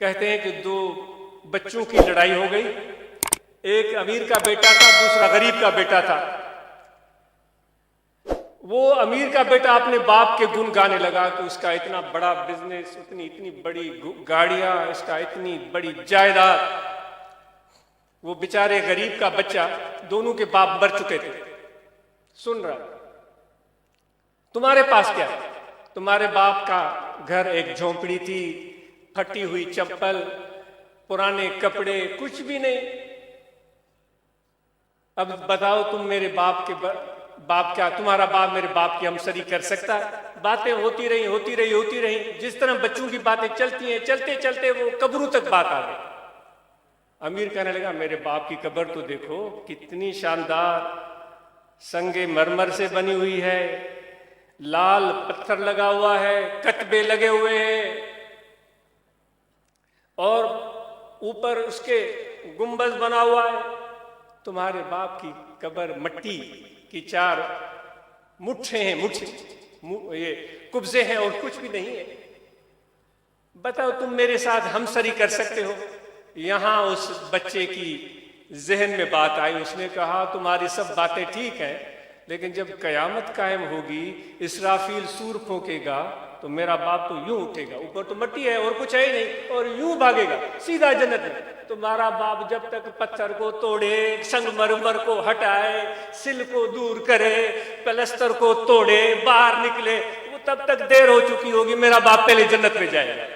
कहते हैं कि दो बच्चों की लड़ाई हो गई। एक अमीर का बेटा था, दूसरा गरीब का बेटा था। वो अमीर का बेटा अपने बाप के गुण गाने लगा कि उसका इतना बड़ा बिजनेस, इतनी बड़ी गाड़ियां, इसका इतनी बड़ी जायदाद। वो बेचारे गरीब का बच्चा, दोनों के बाप मर चुके थे, सुन रहा, तुम्हारे पास क्या है? तुम्हारे बाप का घर एक झोंपड़ी थी, फटी हुई चप्पल, पुराने कपड़े, कुछ भी नहीं। अब बताओ तुम मेरे बाप के बाप क्या, तुम्हारा बाप मेरे बाप की हमसरी कर सकता है? बातें होती रही। जिस तरह बच्चों की बातें चलती हैं, चलते चलते वो कब्रों तक बात आ गई। अमीर कहने लगा, मेरे बाप की कब्र तो देखो, कितनी शानदार, संगे मरमर से बनी हुई है, लाल पत्थर लगा हुआ है, कतबे लगे हुए हैं, और ऊपर उसके गुंबद बना हुआ है। तुम्हारे बाप की कब्र मट्टी की 4 मुट्ठे हैं, ये कुब्जे हैं और कुछ भी नहीं है। बताओ तुम मेरे साथ हमसरी कर सकते हो? यहां उस बच्चे की जहन में बात आई। उसने कहा, तुम्हारी सब बातें ठीक हैं, लेकिन जब कयामत कायम होगी, इसराफील सूर फूंकेगा, तो मेरा बाप तो यूं उठेगा, ऊपर तो मिट्टी है और कुछ है ही नहीं, और यूं भागेगा सीधा जन्नत में। तुम्हारा बाप जब तक पत्थर को तोड़े, संगमरमर को हटाए, सिल को दूर करे, प्लस्तर को तोड़े, बाहर निकले, वो तब तक देर हो चुकी होगी। मेरा बाप पहले जन्नत में जाएगा।